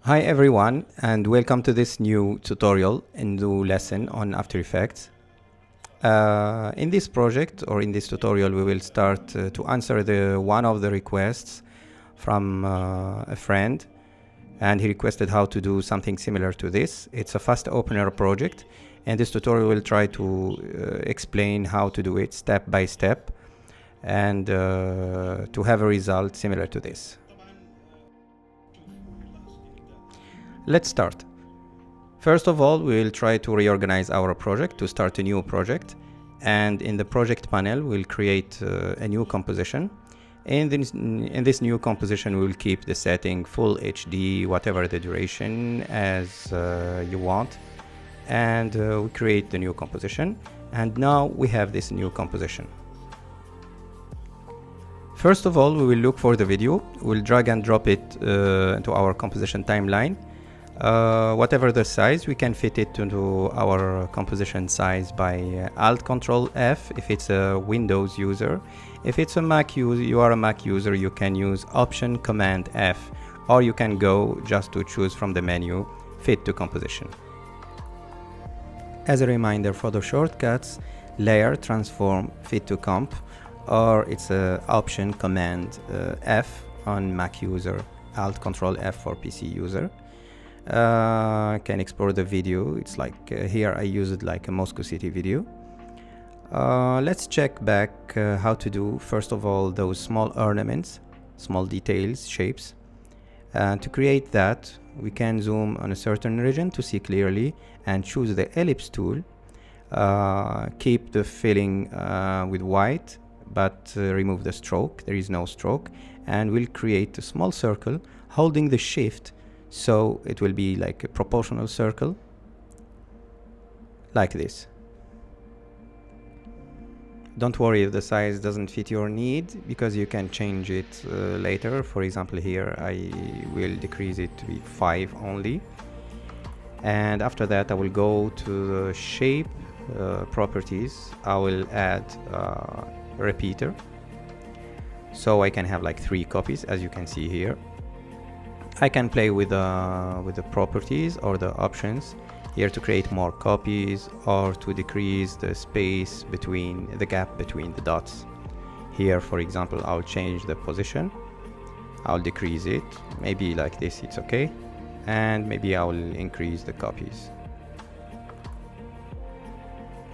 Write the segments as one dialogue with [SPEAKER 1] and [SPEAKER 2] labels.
[SPEAKER 1] Hi everyone, and welcome to this new tutorial and new lesson on After Effects. In this project or in this tutorial we will start to answer one of the requests from a friend, and he requested how to do something similar to this. It's a fast opener project, and this tutorial will try to explain how to do it step by step and to have a result similar to this. Let's start. First of all, we will try to reorganize our project to start a new project, and in the project panel we'll create a new composition. In this new composition we will keep the setting full HD, whatever the duration as you want, and we create the new composition, and now we have this new composition. First of all, we will look for the video. We'll drag and drop it into our composition timeline. Whatever the size, we can fit it into our composition size by Alt-Control-F if it's a Windows user. If it's a Mac user, you are a Mac user, you can use Option-Command-F, or you can go just to choose from the menu Fit to Composition. As a reminder for the shortcuts, Layer, Transform, Fit to Comp, or it's a Option-Command-F on Mac user, Alt-Control-F for PC user. Can explore the video. It's like here I use it like a Moscow City video. Let's check back how to do first of all those small ornaments, small details, shapes. To create that, we can zoom on a certain region to see clearly and choose the ellipse tool. Keep the filling with white, but remove the stroke. There is no stroke, and we'll create a small circle holding the shift, so it will be like a proportional circle like this. Don't worry if the size doesn't fit your need, because you can change it later. For example, here I will decrease it to be 5 only, and after that I will go to the shape properties. I will add a repeater, so I can have like 3 copies, as you can see here. I can play with the properties or the options here to create more copies or to decrease the space between the gap between the dots. Here, for example, I'll change the position. I'll decrease it, maybe like this, it's okay, and maybe I will increase the copies.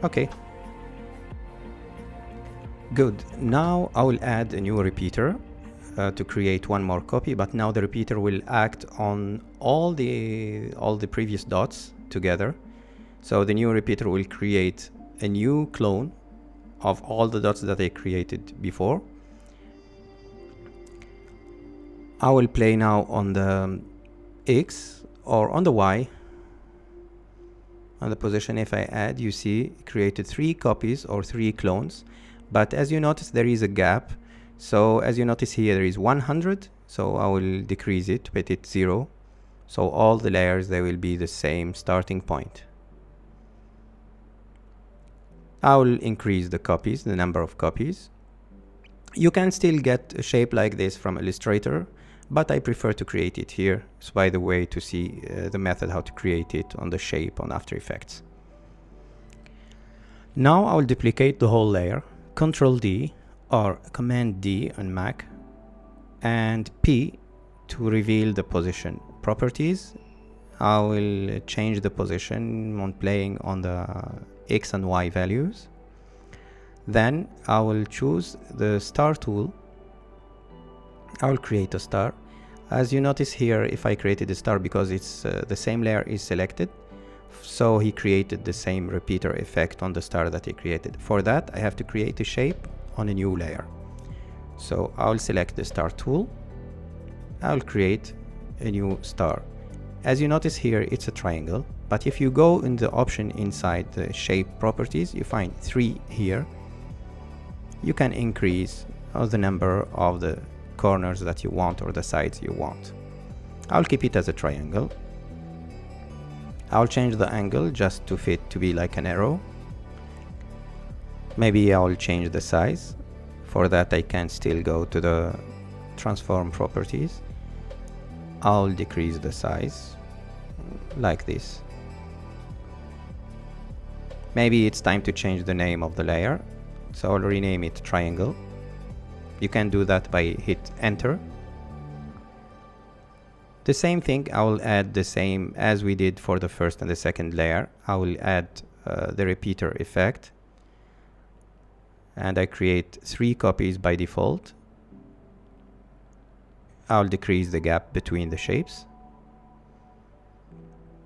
[SPEAKER 1] Okay. Good. Now I will add a new repeater to create one more copy, but now the repeater will act on all the previous dots together. So the new repeater will create a new clone of all the dots that I created before. I will play now on the X or on the Y. On the position, if I add, you see created 3 copies or 3 clones, but as you notice there is a gap. So as you notice here there is 100, so I will decrease it, put it 0, so all the layers, they will be the same starting point. I will increase the copies, the number of copies. You can still get a shape like this from Illustrator, but I prefer to create it here. So by the way, to see the method how to create it on the shape on After Effects. Now I will duplicate the whole layer, Ctrl D or Command D on Mac, and P to reveal the position. Properties, I will change the position on playing on the X and Y values. Then I will choose the star tool. I will create a star. As you notice here, if I created a star, because it's the same layer is selected, so he created the same repeater effect on the star that he created. For that I have to create a shape on a new layer. So I'll select the star tool. I'll create a new star. As you notice here, it's a triangle, but if you go in the option inside the shape properties, you find 3 here. You can increase the number of the corners that you want or the sides you want. I'll keep it as a triangle. I'll change the angle just to fit to be like an arrow. Maybe I'll change the size. For that I can still go to the transform properties. I'll decrease the size like this. Maybe it's time to change the name of the layer, so I'll rename it triangle. You can do that by hit enter. The same thing, I will add the same as we did for the first and the second layer. I will add the repeater effect, and I create 3 copies by default. I'll decrease the gap between the shapes.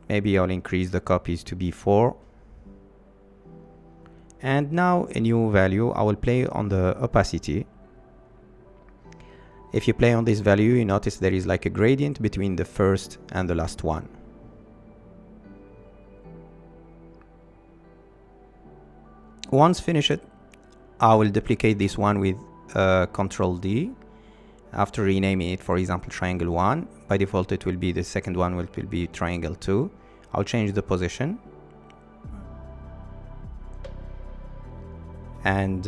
[SPEAKER 1] Maybe I'll increase the copies to be 4. And now a new value, I will play on the opacity. If you play on this value, you notice there is like a gradient between the first and the last one. Once finished, I will duplicate this one with Ctrl D. After renaming it, for example, triangle 1, by default it will be the second one, will be triangle 2. I'll change the position. And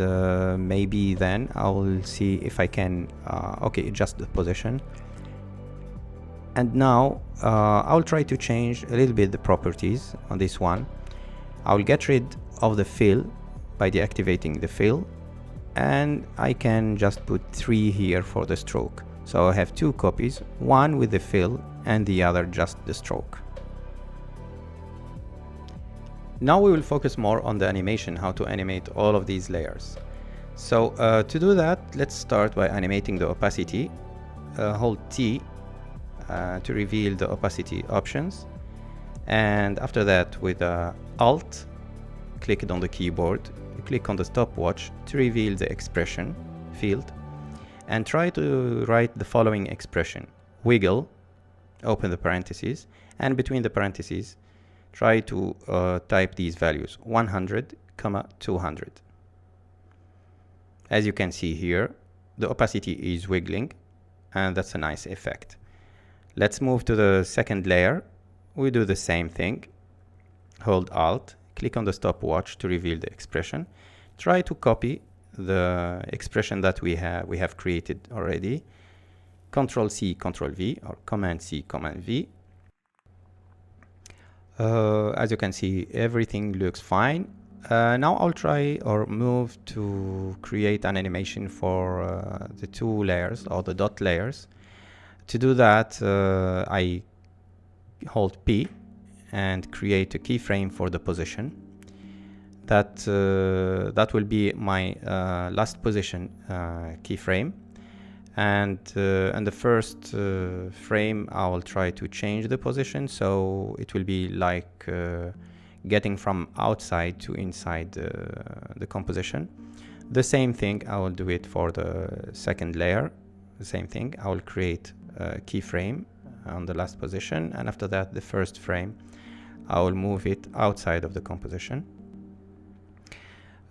[SPEAKER 1] maybe then I will see if I can adjust the position. And now I'll try to change a little bit the properties on this one. I will get rid of the fill by deactivating the fill, and I can just put 3 here for the stroke. So I have 2 copies, one with the fill and the other just the stroke. Now we will focus more on the animation, how to animate all of these layers. So to do that, let's start by animating the opacity. Hold T to reveal the opacity options, and after that with Alt, click it on the keyboard, you click on the stopwatch to reveal the expression field, and try to write the following expression. Wiggle, open the parentheses, and between the parentheses try to type these values 100, 200. As you can see here, the opacity is wiggling, and that's a nice effect. Let's move to the second layer. We do the same thing. Hold Alt, click on the stopwatch to reveal the expression. Try to copy the expression that we have created already. Ctrl C, Ctrl V, or Command C, Command V. As you can see, everything looks fine. Now I'll try or move to create an animation for the 2 layers or the dot layers. To do that, I hold P and create a keyframe for the position. That will be my last position keyframe. And in the first frame, I will try to change the position, so it will be like getting from outside to inside the composition. The same thing, I will do it for the second layer. The same thing, I will create a keyframe on the last position, and after that, the first frame, I will move it outside of the composition.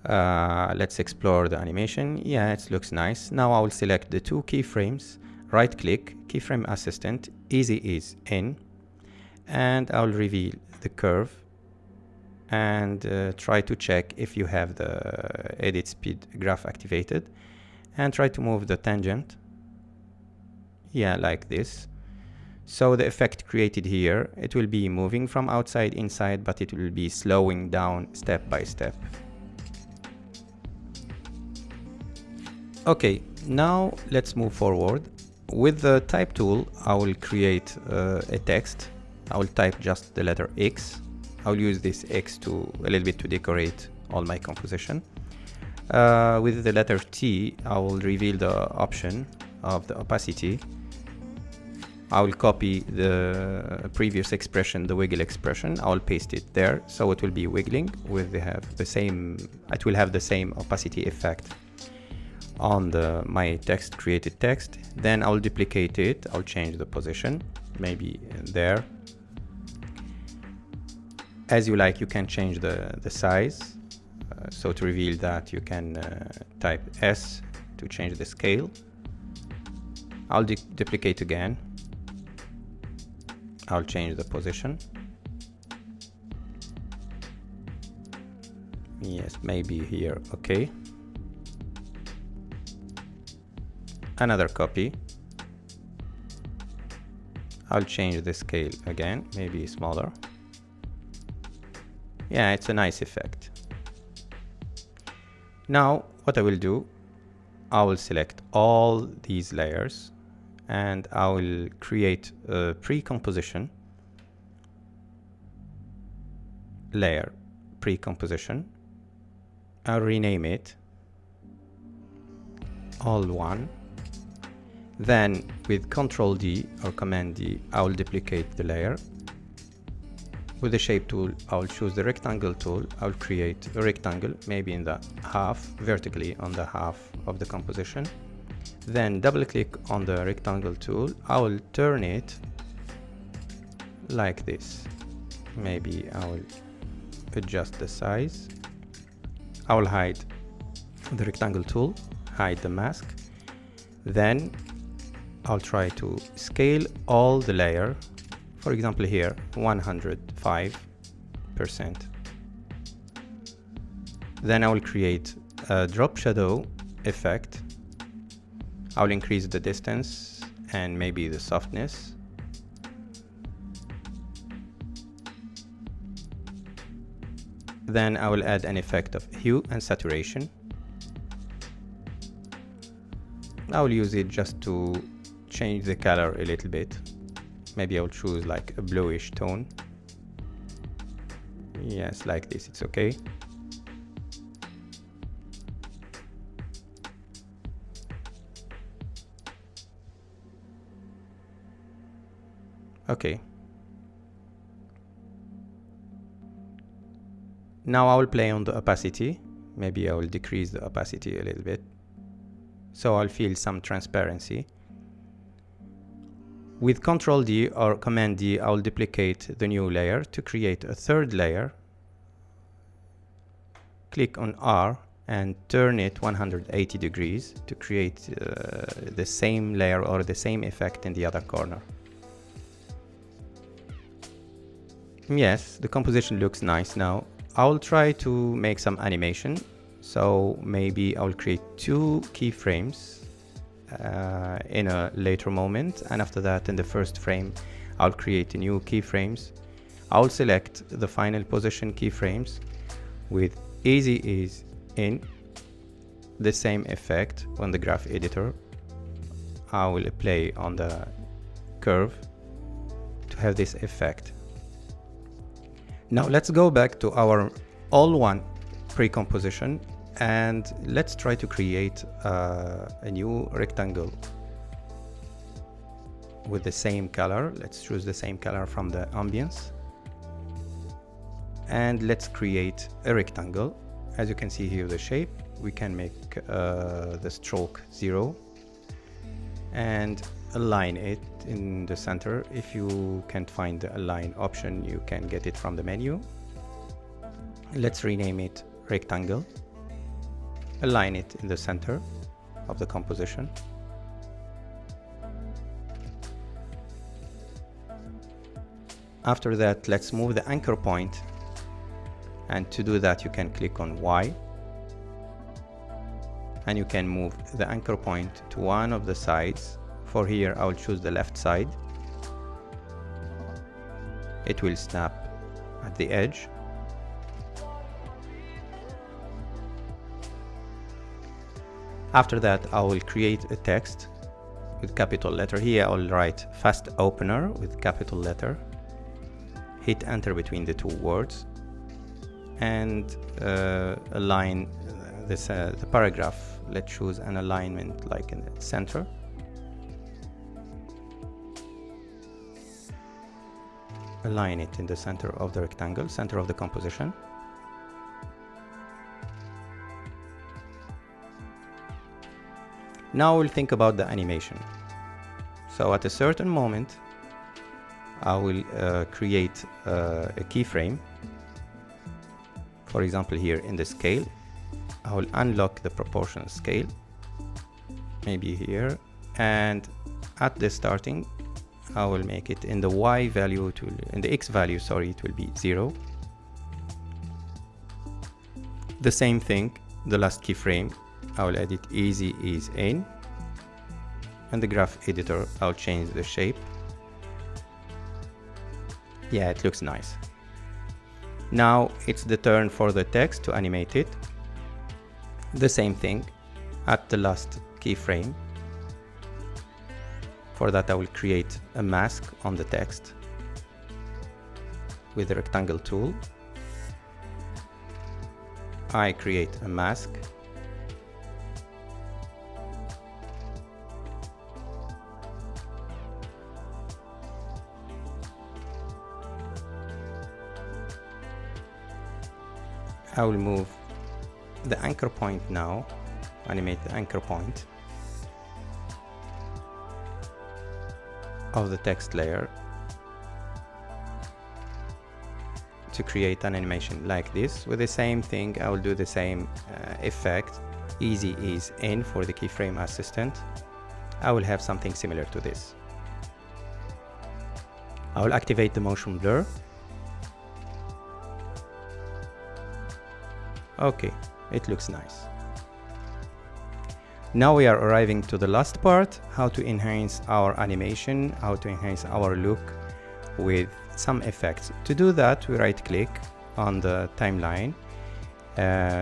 [SPEAKER 1] Let's explore the animation. Yeah, it looks nice. Now I will select the 2 keyframes, right click, keyframe assistant, easy ease in, and I will reveal the curve and try to check if you have the edit speed graph activated, and try to move the tangent. Yeah, like this. So the effect created here, it will be moving from outside inside, but it will be slowing down step by step. Okay, now let's move forward. With the type tool, I will create a text. I will type just the letter X. I will use this X to a little bit to decorate all my composition. With the letter T, I will reveal the option of the opacity. I will copy the previous expression, the wiggle expression. I will paste it there, so it will be wiggling. It will have the same opacity effect on my text, created text. Then I'll duplicate it. I'll change the position, maybe there. As you like, you can change the size. So to reveal that, you can type S to change the scale. I'll duplicate again. I'll change the position. Yes, maybe here, okay. Another copy, I'll change the scale again, maybe smaller. Yeah, it's a nice effect. Now what I will do, I will select all these layers and I will create a pre-composition layer, pre-composition. I'll rename it all one. Then with Ctrl D or Command D, I will duplicate the layer. With the shape tool, I will choose the rectangle tool. I will create a rectangle, maybe in the half, vertically on the half of the composition. Then double click on the rectangle tool. I will turn it like this. Maybe I will adjust the size. I will hide the rectangle tool, hide the mask. Then I'll try to scale all the layer. For example here, 105%. Then I will create a drop shadow effect. I will increase the distance and maybe the softness. Then I will add an effect of hue and saturation. I will use it just to change the color a little bit. Maybe I'll choose like a bluish tone. Yes, like this, it's okay. Okay. Now I will play on the opacity. Maybe I will decrease the opacity a little bit, so I'll feel some transparency. With Ctrl D or Command D, I will duplicate the new layer to create a third layer. Click on R and turn it 180 degrees to create the same layer or the same effect in the other corner. Yes, the composition looks nice now. I'll try to make some animation. So maybe I'll create 2 keyframes in a later moment, and after that in the first frame I'll create new keyframes. I'll select the final position keyframes with easy ease in. The same effect on the graph editor I will play on the curve to have this effect. Now let's go back to our all-one pre-composition and let's try to create a new rectangle with the same color. Let's choose the same color from the ambience and let's create a rectangle. As you can see here, the shape, we can make the stroke 0 and align it in the center. If you can't find the align option, you can get it from the menu. Let's rename it rectangle. Align it in the center of the composition. After that, let's move the anchor point, and to do that you can click on Y and you can move the anchor point to one of the sides. For here I will choose the left side. It will snap at the edge. After that I will create a text with capital letter. Here I will write fast opener with capital letter. Hit enter between the 2 words and align this the paragraph. Let's choose an alignment like in the center. Align it in the center of the rectangle, center of the composition. Now we'll think about the animation. So at a certain moment I will create a keyframe. For example, here in the scale I will unlock the proportional scale, maybe here, and at the starting I will make it in the Y value, in the X value, sorry, it will be 0. The same thing, the last keyframe, I will edit easy ease in, and the graph editor, I'll change the shape Yeah, it looks nice. Now it's the turn for the text to animate it. The same thing at the last keyframe. For that I will create a mask on the text with the rectangle tool. I create a mask. I will move the anchor point now, animate the anchor point of the text layer to create an animation like this. With the same thing, I will do the same effect, easy ease in for the keyframe assistant. I will have something similar to this. I will activate the motion blur. Okay, it looks nice. Now we are arriving to the last part, how to enhance our animation, how to enhance our look with some effects. To do that, we right click on the timeline,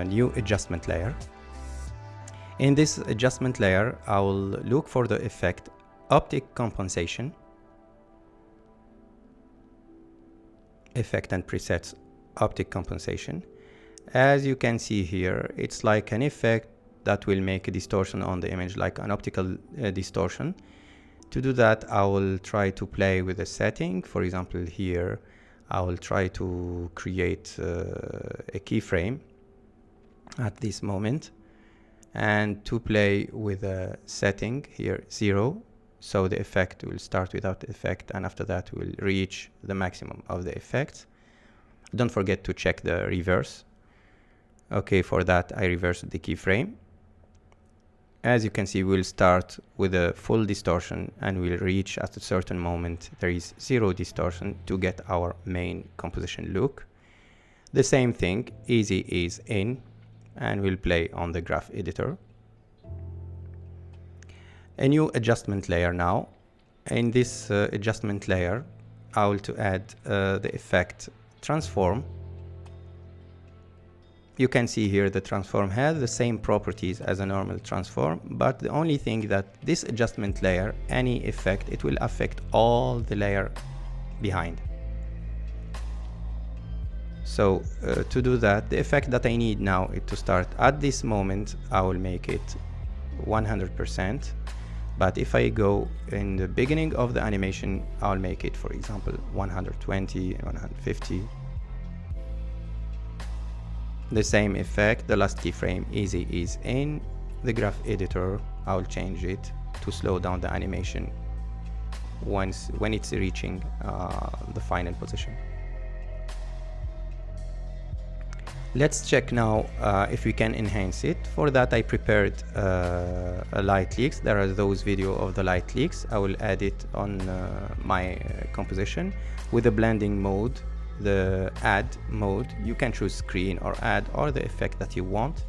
[SPEAKER 1] new adjustment layer. In this adjustment layer, I will look for the effect Optic Compensation, effect and presets Optic Compensation. As you can see here, it's like an effect that will make a distortion on the image, like an optical distortion. To do that, I will try to play with a setting. For example, here, I will try to create a keyframe at this moment, and to play with a setting here, 0. So the effect will start without the effect, and after that will reach the maximum of the effects. Don't forget to check the reverse. Okay, for that I reverse the keyframe. As you can see, we'll start with a full distortion and we'll reach at a certain moment there is 0 distortion to get our main composition look. The same thing, easy ease in, and we'll play on the graph editor. A new adjustment layer now. In this adjustment layer, I will to add the effect transform. You can see here the transform has the same properties as a normal transform, but the only thing that this adjustment layer, any effect, it will affect all the layer behind. So to do that, the effect that I need now is to start at this moment, I will make it 100%. But if I go in the beginning of the animation, I'll make it, for example, 120, 150. The same effect, the last keyframe, easy ease in. The graph editor, I'll change it to slow down the animation when it's reaching the final position. Let's check now if we can enhance it. For that, I prepared a light leaks. There are those video of the light leaks. I will add it on my composition with the blending mode. The add mode, you can choose screen or add or the effect that you want.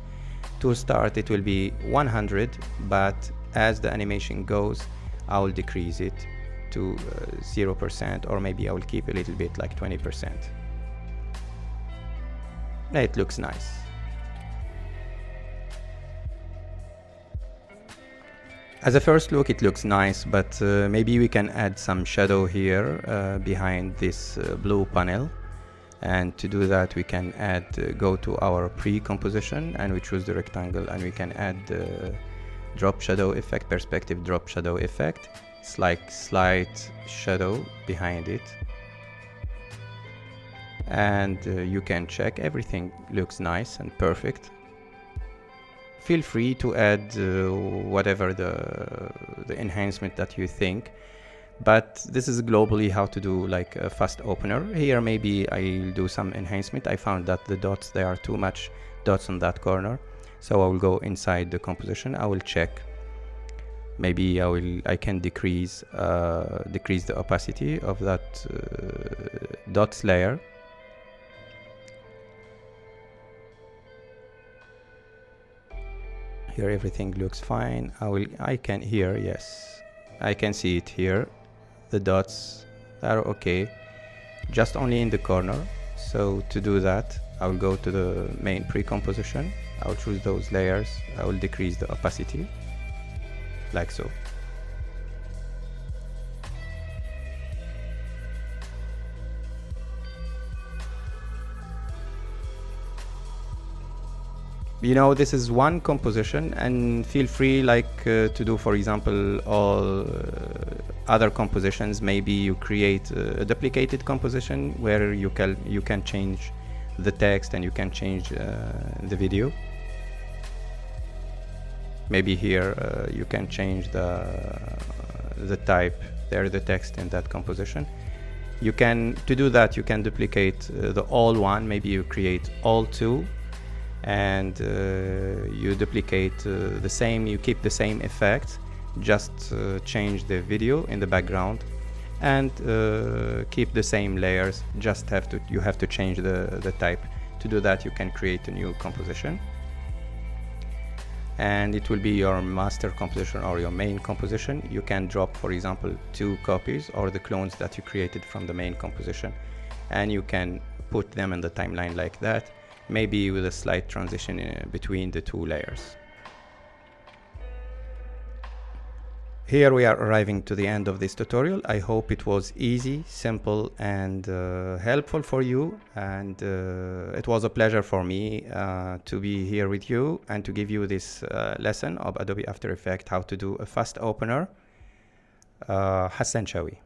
[SPEAKER 1] To start, it will be 100, but as the animation goes, I will decrease it to 0%, or maybe I will keep a little bit like 20%. It looks nice. As a first look, it looks nice, but maybe we can add some shadow here behind this blue panel. And to do that, we can add, go to our pre-composition, and we choose the rectangle, and we can add the drop shadow effect, perspective drop shadow effect. It's like slight shadow behind it. And you can check, everything looks nice and perfect. Feel free to add whatever the enhancement that you think. But this is globally how to do like a fast opener. Here maybe I'll do some enhancement. I found that the dots, there are too much dots on that corner. So I will go inside the composition. I will check. Maybe I can decrease the opacity of that dots layer. Here everything looks fine. I can here, yes, I can see it here. The dots are okay. just only in the corner. So to do that, I will go to the main pre-composition. I will choose those layers. I will decrease the opacity, like so. You know, this is one composition, and feel free to do, for example, all other compositions. Maybe you create a duplicated composition where you can change the text and you can change the video. Maybe here you can change the type, there the text in that composition. You can, to do that, you can duplicate the all one. Maybe you create all two, and you duplicate the same, you keep the same effect, just change the video in the background and keep the same layers, just you have to change the type. To do that, you can create a new composition, and it will be your master composition or your main composition. You can drop, for example, 2 copies or the clones that you created from the main composition, and you can put them in the timeline like that, maybe with a slight transition between the 2 layers. Here we are arriving to the end of this tutorial. I hope it was easy, simple, and helpful for you. And it was a pleasure for me to be here with you and to give you this lesson of Adobe After Effects, how to do a fast opener. Hassan Shawi.